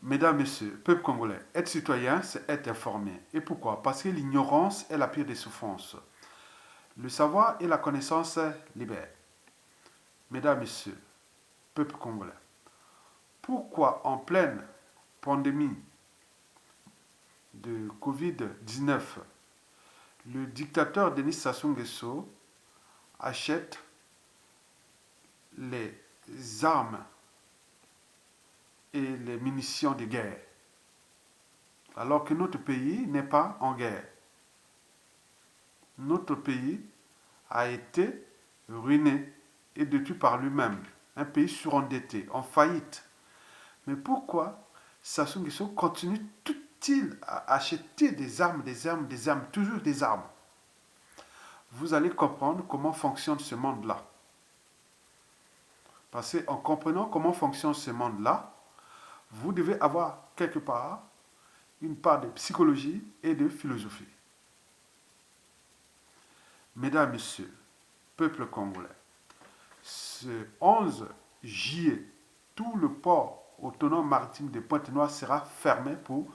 Mesdames, Messieurs, peuple congolais, être citoyen, c'est être informé. Et pourquoi? Parce que l'ignorance est la pire des souffrances. Le savoir et la connaissance libèrent. Mesdames, Messieurs, peuple congolais, pourquoi en pleine pandémie de Covid-19, le dictateur Denis Sassou Nguesso achète les armes et les munitions de guerre, alors que notre pays n'est pas en guerre? Notre pays a été ruiné et détruit par lui-même. Un pays surendetté, en faillite. Mais pourquoi Sassou Nguesso continue tout-il à acheter des armes, des armes, des armes, toujours des armes? Vous allez comprendre comment fonctionne ce monde-là. Parce qu'en comprenant comment fonctionne ce monde-là, vous devez avoir quelque part une part de psychologie et de philosophie. Mesdames, Messieurs, peuple congolais, ce 11 juillet, tout le port autonome maritime de Pointe-Noire sera fermé pour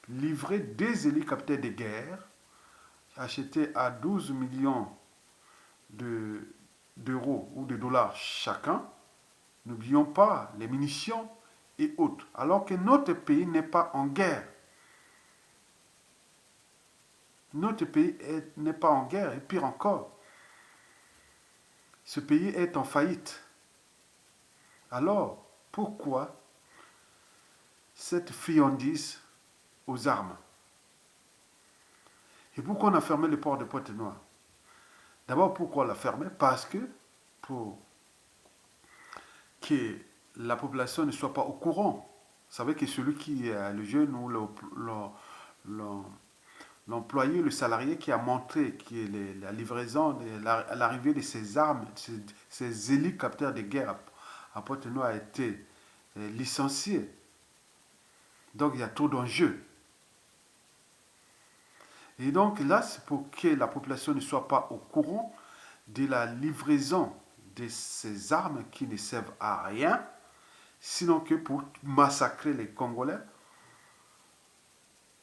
livrer des hélicoptères de guerre achetés à 12 millions d'euros ou de dollars chacun. N'oublions pas les munitions et autres, alors que notre pays n'est pas en guerre. Notre pays n'est pas en guerre, et pire encore, ce pays est en faillite. Alors, pourquoi cette friandise aux armes? Et pourquoi on a fermé le port de Pointe-Noire? D'abord, pourquoi on l'a fermé? Parce que pour que la population ne soit pas au courant. Vous savez que celui qui est le jeune ou l'employé, le salarié qui a montré que la livraison, l'arrivée de ces armes, ces hélicoptères de guerre à Pointe-Noire a été licencié. Donc il y a trop d'enjeux. Et donc là, c'est pour que la population ne soit pas au courant de la livraison de ces armes qui ne servent à rien, sinon que pour massacrer les Congolais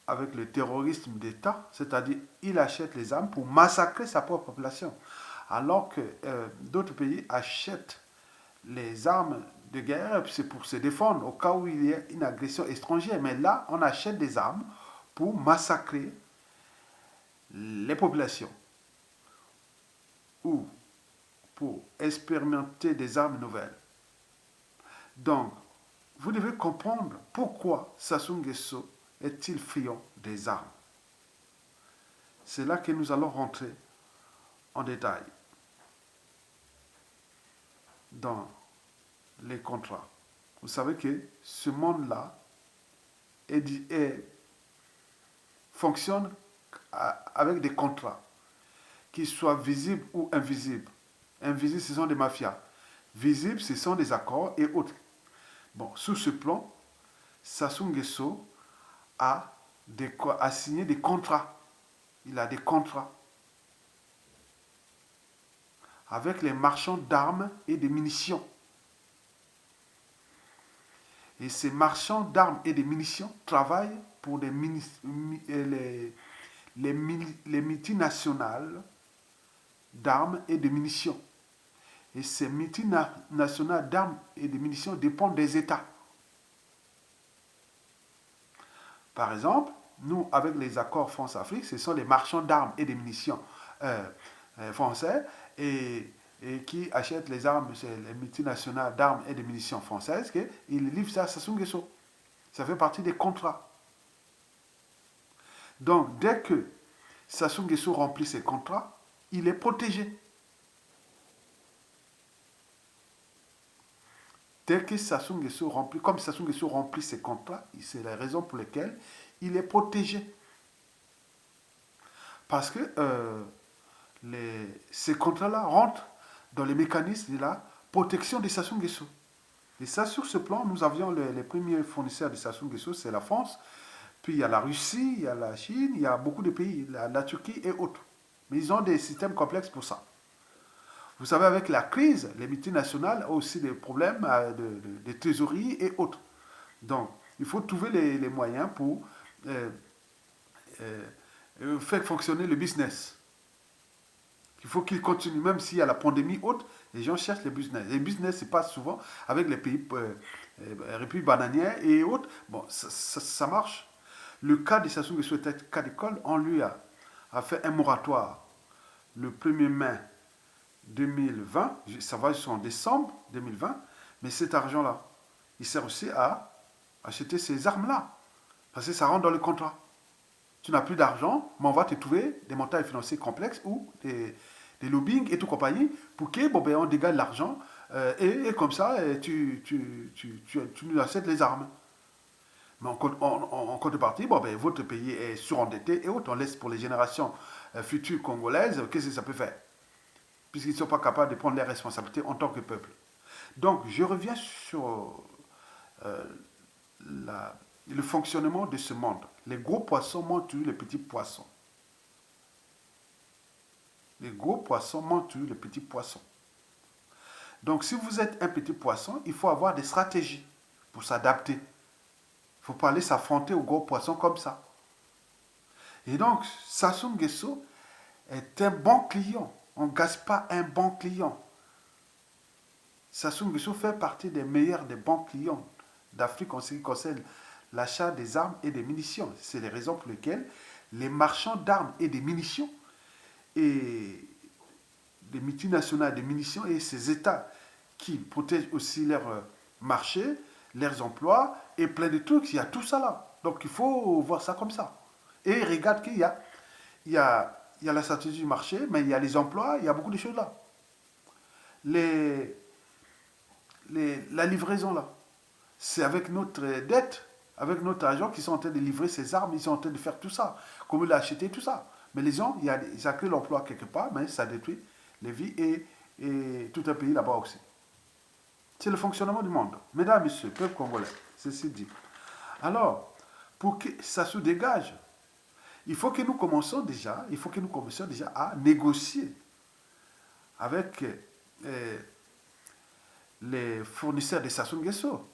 avec le terrorisme d'État, c'est-à-dire il achète les armes pour massacrer sa propre population, alors que d'autres pays achètent les armes de guerre, c'est pour se défendre au cas où il y a une agression étrangère. Mais là, on achète des armes pour massacrer les populations ou pour expérimenter des armes nouvelles. Donc, vous devez comprendre pourquoi Sassou Nguesso est-il friand des armes. C'est là que nous allons rentrer en détail dans les contrats. Vous savez que ce monde-là fonctionne avec des contrats, qu'ils soient visibles ou invisibles. Invisibles, ce sont des mafias. Visibles, ce sont des accords et autres. Bon, sur ce plan, Sassou Nguesso a signé des contrats. Il a des contrats avec les marchands d'armes et de munitions. Et ces marchands d'armes et de munitions travaillent pour les multinationales d'armes et de munitions. Et ces multinationales d'armes et de munitions dépendent des États. Par exemple, nous, avec les accords France-Afrique, ce sont les marchands d'armes et de munitions français et qui achètent les armes, c'est les multinationales d'armes et de munitions françaises, ils livrent ça à Sassou Nguesso. Ça fait partie des contrats. Donc, dès que Sassou Nguesso remplit ses contrats, il est protégé. Dès que Sassou Nguesso remplit ses contrats, c'est la raison pour laquelle il est protégé. Parce que ces contrats-là rentrent dans les mécanismes de la protection de Sassou Nguesso. Et ça, sur ce plan, nous avions les premiers fournisseurs de Sassou Nguesso, c'est la France, puis il y a la Russie, il y a la Chine, il y a beaucoup de pays, la Turquie et autres. Mais ils ont des systèmes complexes pour ça. Vous savez, avec la crise, les multinationales ont aussi des problèmes de trésorerie et autres. Donc, Il faut trouver les moyens pour euh, faire fonctionner le business. Il faut qu'il continue, même s'il y a la pandémie haute, les gens cherchent le business. Et le business se passe souvent avec les pays, républiques bananières et autres. Bon, ça marche. Le cas de Sassou Nguesso était un cas d'école. On lui a fait un moratoire le 1er mai 2020. Ça va jusqu'en décembre 2020. Mais cet argent-là, il sert aussi à acheter ces armes-là. Parce que ça rentre dans le contrat. Tu n'as plus d'argent, mais on va te trouver des montants financiers complexes ou des lobbying et tout compagnie pour que bon, ben, on dégage l'argent et comme ça tu nous achètes les armes. Mais en contrepartie, bon, ben, votre pays est surendetté et autres. On laisse pour les générations futures congolaises, qu'est-ce que ça peut faire? Puisqu'ils ne sont pas capables de prendre les responsabilités en tant que peuple. Donc, je reviens sur euh, le fonctionnement de ce monde. Les gros poissons mangent les petits poissons. Les gros poissons mangent les petits poissons. Donc, si vous êtes un petit poisson, il faut avoir des stratégies pour s'adapter. Il ne faut pas aller s'affronter aux gros poissons comme ça. Et donc, Sassou Nguesso est un bon client. On ne gasse pas un bon client. Sassou Nguesso fait partie des meilleurs, des bons clients d'Afrique en ce qui concerne l'achat des armes et des munitions. C'est les raisons pour lesquelles les marchands d'armes et des munitions et des multinationales de munitions et ces États qui protègent aussi leurs marchés, leurs emplois et plein de trucs. Il y a tout ça là. Donc il faut voir ça comme ça. Et regarde qu'il y a la stratégie du marché, mais il y a les emplois, il y a beaucoup de choses là. Les, la livraison là, c'est avec notre dette, avec notre argent qu'ils sont en train de livrer ces armes, ils sont en train de faire tout ça. Comment l'acheter, tout ça. Mais les gens, ils créent l'emploi quelque part, mais ça détruit les vies et tout un pays là-bas aussi. C'est le fonctionnement du monde. Mesdames, Messieurs, peuple congolais, ceci dit. Alors, pour que ça se dégage, il faut que nous commencions déjà à négocier avec les fournisseurs de Sassou Nguesso.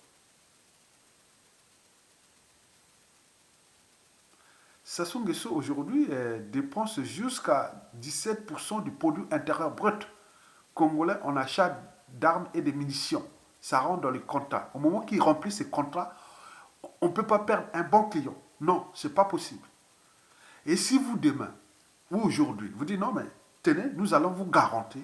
Sassou Nguesso aujourd'hui dépense jusqu'à 17% du produit intérieur brut congolais en achat d'armes et de munitions. Ça rentre dans les contrats. Au moment qu'il remplit ces contrats, on ne peut pas perdre un bon client. Non, ce n'est pas possible. Et si vous demain, ou aujourd'hui, vous dites non mais tenez, nous allons vous garantir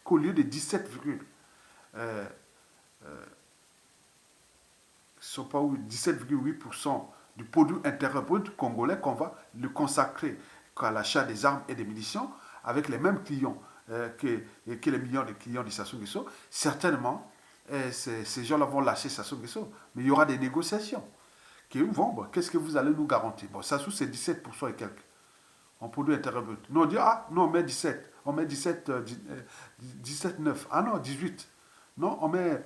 qu'au lieu de 17,8% du produit intérieur brut congolais qu'on va le consacrer à l'achat des armes et des munitions avec les mêmes clients que les millions de clients de Sassou Nguesso, certainement ces gens-là vont lâcher Sassou Nguesso. Mais il y aura des négociations qui vont, bon, qu'est-ce que vous allez nous garantir? Bon, Sassou c'est 17% et quelques en produit intérieur brut. Nous on dit, ah non, on met 17, 9, ah non, 18. Non, on met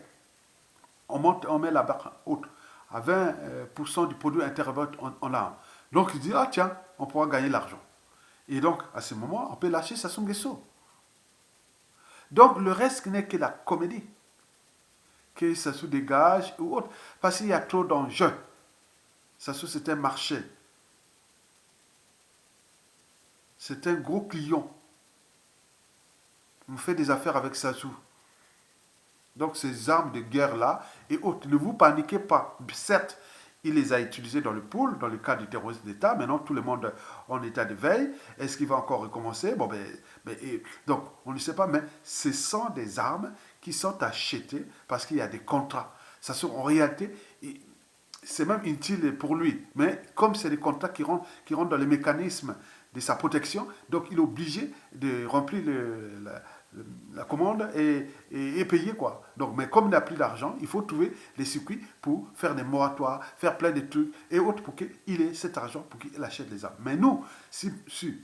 la barre haute à 20% du produit intérieur brut en armes. Donc il dit, ah tiens, on pourra gagner l'argent. Et donc, à ce moment, on peut lâcher Sassou Nguesso. Donc, le reste n'est que la comédie. Que Sassou dégage ou autre. Parce qu'il y a trop d'enjeux. Sassou, c'est un marché. C'est un gros client. On fait des affaires avec Sassou. Donc ces armes de guerre-là et autres, ne vous paniquez pas. Certes, il les a utilisées dans le pool, dans le cas du terrorisme d'État. Maintenant, tout le monde en état de veille. Est-ce qu'il va encore recommencer? Bon, donc, on ne sait pas, mais ce sont des armes qui sont achetées parce qu'il y a des contrats. Ça sont en réalité, c'est même utile pour lui. Mais comme c'est des contrats qui rentrent dans les mécanismes de sa protection, donc il est obligé de remplir la commande et payer quoi. Donc, mais comme il n'a plus d'argent, il faut trouver les circuits pour faire des moratoires, faire plein de trucs et autres pour qu'il ait cet argent pour qu'il achète les armes. Mais nous, si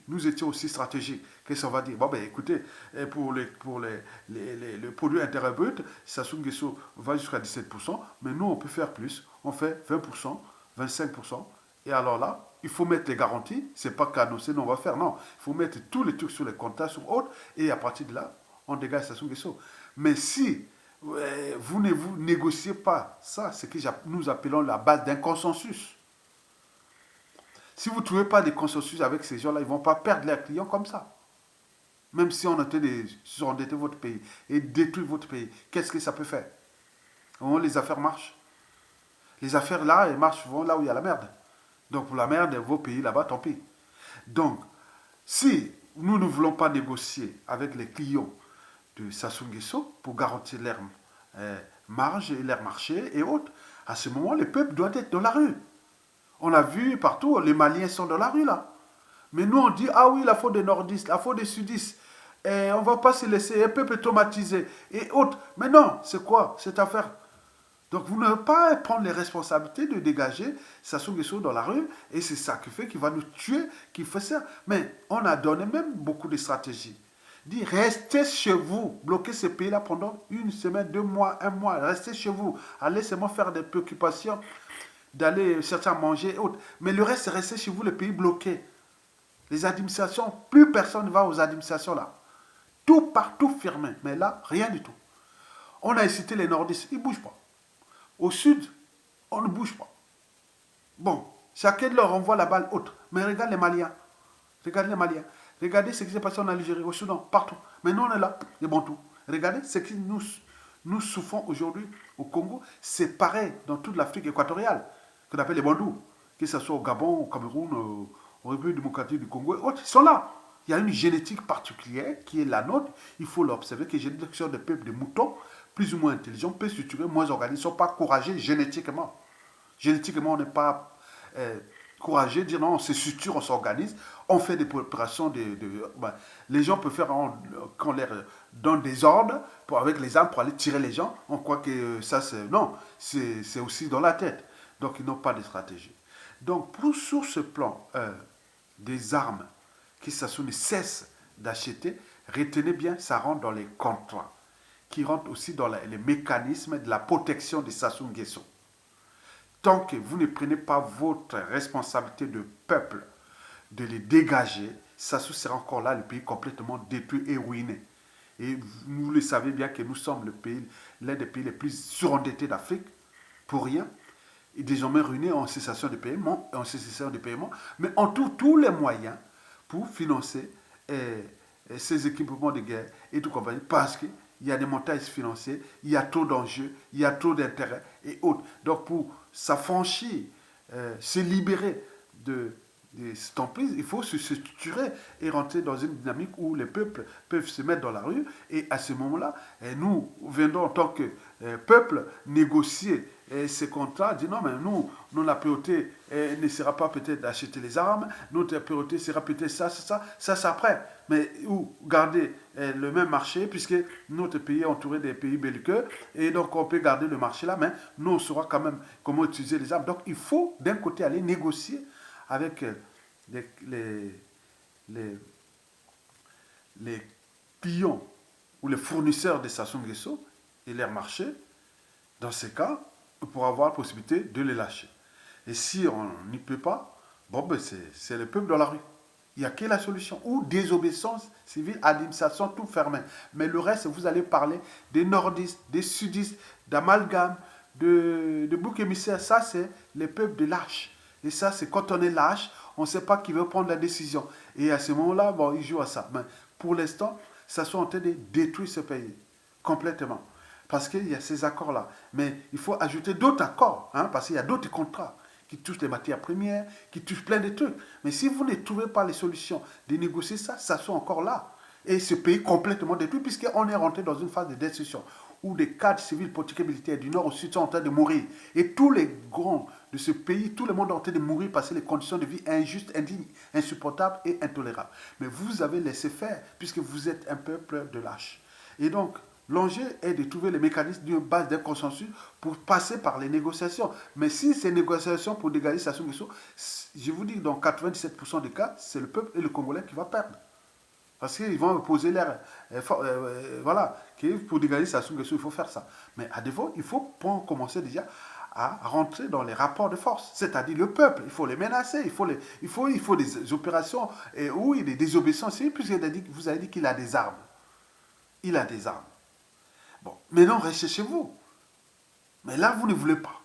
nous étions aussi stratégiques, qu'est-ce qu'on va dire? Bon ben écoutez, pour le produit intérieur brut, Sassou Nguesso va jusqu'à 17%, mais nous on peut faire plus, on fait 20%, 25%, et alors là, il faut mettre les garanties, c'est pas qu'annoncer, non, on va faire, non. Il faut mettre tous les trucs sur les comptes, sur autres, et à partir de là, on dégage Sassou Nguesso. Mais si Ouais, vous négociez pas. Ça, c'est ce que nous appelons la base d'un consensus. Si vous ne trouvez pas de consensus avec ces gens-là, ils ne vont pas perdre leurs clients comme ça. Même si on était de surendetter votre pays et détruire votre pays, qu'est-ce que ça peut faire? Les affaires marchent. Les affaires là, elles marchent souvent là où il y a la merde. Donc pour la merde, vos pays là-bas, tant pis. Donc, si nous ne voulons pas négocier avec les clients de Sassou Nguesso pour garantir leur marge et leur marché et autres, à ce moment, le peuple doit être dans la rue. On a vu partout, les Maliens sont dans la rue là. Mais nous, on dit, ah oui, la faute des nordistes, la faute des sudistes. Et on ne va pas se laisser, un peuple traumatisé et autres. Mais non, c'est quoi cette affaire? Donc vous ne pouvez pas prendre les responsabilités de dégager Sassou Nguesso dans la rue et c'est ça qui fait qu'il va nous tuer, qui fait ça. Mais on a donné même beaucoup de stratégies. Dit restez chez vous, bloquez ce pays-là pendant une semaine, 2 mois, 1 mois, restez chez vous, allez seulement faire des préoccupations, d'aller chercher à manger et autres. Mais le reste, c'est rester chez vous, le pays bloqué. Les administrations, plus personne ne va aux administrations là. Tout partout fermé. Mais là, rien du tout. On a incité les nordistes, ils ne bougent pas. Au sud, on ne bouge pas. Bon, chacun leur envoie la balle haute. Mais regarde les Maliens. Regardez les Maliens. Regardez ce qui s'est passé en Algérie, au Soudan, partout. Mais nous, on est là, les Bantous. Regardez ce que nous souffrons aujourd'hui au Congo. C'est pareil dans toute l'Afrique équatoriale, qu'on appelle les Bantous. Que ce soit au Gabon, au Cameroun, au République démocratique du Congo, et autres, ils sont là. Il y a une génétique particulière qui est la nôtre. Il faut l'observer, que les génétiques des peuples de moutons, plus ou moins intelligents, plus structurés, moins organisés, ne sont pas courageux génétiquement. Génétiquement, on n'est pas courageux, dire non, on se structure, on s'organise, on fait des opérations les gens peuvent faire quand on leur donne des ordres avec les armes pour aller tirer les gens. On croit que ça, c'est. Non, c'est aussi dans la tête. Donc, ils n'ont pas de stratégie. Donc, sur ce plan des armes qui Sassou ne cesse d'acheter, retenez bien, ça rentre dans les contrats, qui rentre aussi dans les mécanismes de la protection de Sassou Nguesso. Tant que vous ne prenez pas votre responsabilité de peuple de les dégager, Sassou sera encore là, le pays complètement détruit et ruiné. Et vous le savez bien que nous sommes l'un des pays les plus surendettés d'Afrique, pour rien, et désormais ruiné en cessation de paiement, mais en tous les moyens pour financer ces équipements de guerre et tout compagnie, parce qu'il y a des montages financiers, il y a trop d'enjeux, il y a trop d'intérêts et autres. Donc pour s'affranchir, se libérer de cette emprise, il faut se structurer et rentrer dans une dynamique où les peuples peuvent se mettre dans la rue. Et à ce moment-là, nous viendrons en tant que peuple négocier ces contrats, dire non, mais nous, la priorité ne sera pas peut-être d'acheter les armes, notre priorité sera peut-être ça après. Mais ou garder le même marché, puisque notre pays est entouré des pays belliqueux, et donc on peut garder le marché là, mais nous, on saura quand même comment utiliser les armes. Donc il faut d'un côté aller négocier avec les clients ou les fournisseurs de Sassou Nguesso et leurs marchés, dans ces cas, pour avoir la possibilité de les lâcher. Et si on n'y peut pas, bon, ben c'est le peuple dans la rue. Il n'y a que la solution. Ou désobéissance civile, administration, tout fermé. Mais le reste, vous allez parler des nordistes, des sudistes, d'amalgame, de bouc émissaire. Ça, c'est les peuples de lâches. Et ça, c'est quand on est lâche, on ne sait pas qui veut prendre la décision. Et à ce moment-là, bon, ils jouent à ça. Mais pour l'instant, ça sont en train de détruire ce pays complètement. Parce qu'il y a ces accords-là. Mais il faut ajouter d'autres accords, hein, parce qu'il y a d'autres contrats qui touchent les matières premières, qui touchent plein de trucs. Mais si vous ne trouvez pas les solutions de négocier ça, ça sont encore là. Et ce pays complètement détruit, puisqu'on est rentré dans une phase de destruction, où des cadres civils, politiques et militaires du Nord au Sud sont en train de mourir. Et tous les grands de ce pays, tout le monde est en train de mourir parce que les conditions de vie injustes, indignes, insupportables et intolérables. Mais vous avez laissé faire, puisque vous êtes un peuple de lâches. Et donc, l'enjeu est de trouver les mécanismes d'une base d'un consensus pour passer par les négociations. Mais si ces négociations pour dégager Sassou Nguesso, je vous dis que dans 97% des cas, c'est le peuple et le Congolais qui va perdre. Parce qu'ils vont poser l'air, voilà, que pour dégager Sassou Nguesso, il faut faire ça. Mais à défaut, il faut commencer déjà à rentrer dans les rapports de force. C'est-à-dire le peuple, il faut les menacer, il faut des opérations, des désobéissances, puisque vous avez dit qu'il a des armes. Il a des armes. Bon, maintenant, restez chez vous. Mais là, vous ne voulez pas.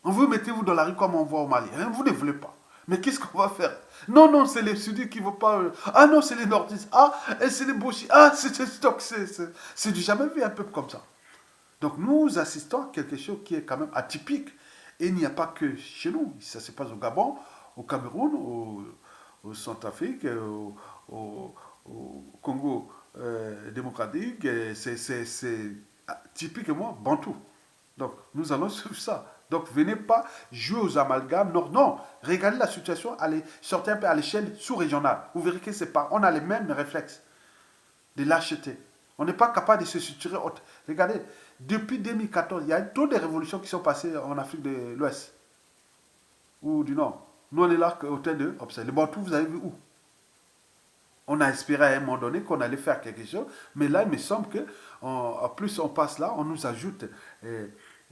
On vous mettez-vous dans la rue comme on voit au Mali. Hein, vous ne voulez pas. Mais qu'est-ce qu'on va faire? Non, non, c'est les Sudis qui ne vont pas. Ah non, c'est les Nordistes. Ah, et c'est les Bouchis. Ah, c'est du jamais vu un peuple comme ça. Donc nous assistons à quelque chose qui est quand même atypique. Et il n'y a pas que chez nous. Ça se passe au Gabon, au Cameroun, au Centrafrique, au Congo démocratique. C'est typiquement bantou. Donc nous allons suivre ça. Donc venez pas jouer aux amalgames. Non, non. Regardez la situation, allez sortez un peu à l'échelle sous-régionale. Vous verrez que c'est pas. On a les mêmes réflexes de lâcheté. On n'est pas capable de se structurer. Regardez, depuis 2014, il y a trop de révolutions qui sont passées en Afrique de l'Ouest ou du Nord. Nous, on est là au temps de observer. Les Bantous, vous avez vu où? On a espéré à un moment donné qu'on allait faire quelque chose, mais là, il me semble que en plus on passe là, on nous ajoute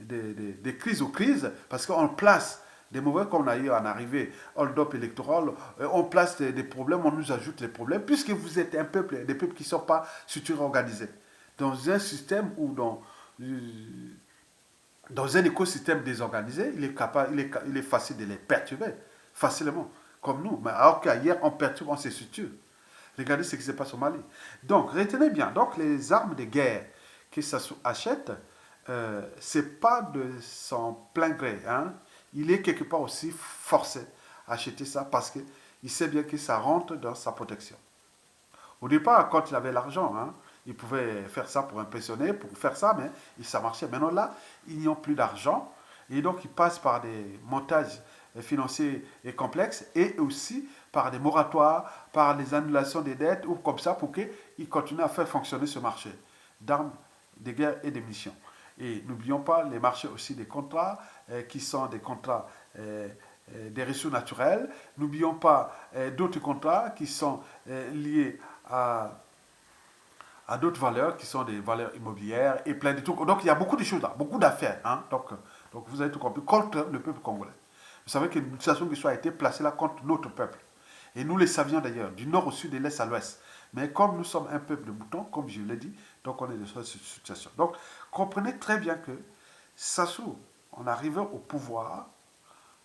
des crises aux crises, parce qu'on place des mauvais qu'on a eu en arrivée, hold-up électoral, on place des problèmes, on nous ajoute les problèmes, puisque vous êtes un peuple, des peuples qui ne sont pas structurés organisés. Dans un système ou dans un écosystème désorganisé, il est facile de les perturber, facilement, comme nous. Mais alors qu'ailleurs, on perturbe, on se structure. Regardez ce qui se passe au Mali. Donc, retenez bien, donc les armes de guerre que ça achète, c'est pas de son plein gré. Hein. Il est quelque part aussi forcé à acheter ça parce qu'il sait bien que ça rentre dans sa protection. Au départ, quand il avait l'argent, hein, il pouvait faire ça pour impressionner, pour faire ça, mais ça marchait. Maintenant là, ils n'ont plus d'argent et donc ils passent par des montages financiers et complexes et aussi par des moratoires, par des annulations des dettes ou comme ça pour qu'ils continuent à faire fonctionner ce marché d'armes, de guerre et de munitions. Et n'oublions pas les marchés aussi des contrats qui sont des contrats des ressources naturelles. N'oublions pas d'autres contrats qui sont liés à d'autres valeurs qui sont des valeurs immobilières et plein de trucs. Donc il y a beaucoup de choses là, beaucoup d'affaires. Hein? Donc vous avez tout compris, contre le peuple congolais. Vous savez qu'une situation qui soit a été placée là contre notre peuple. Et nous le savions d'ailleurs, du nord au sud, de l'est à l'ouest. Mais comme nous sommes un peuple de moutons, comme je l'ai dit, donc on est dans cette situation. Donc comprenez très bien que Sassou, en arrivant au pouvoir,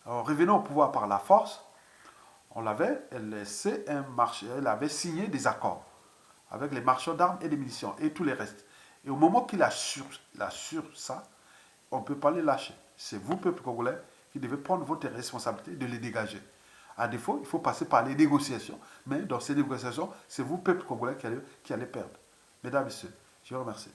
en revenant au pouvoir par la force, on l'avait laissé un marché, elle avait signé des accords avec les marchands d'armes et des munitions et tous les restes. Et au moment qu'il assure ça, on ne peut pas les lâcher. C'est vous, peuple congolais, qui devez prendre votre responsabilité de les dégager. À défaut, il faut passer par les négociations. Mais dans ces négociations, c'est vous, peuple congolais, qui allez perdre. Mesdames et messieurs, je vous remercie.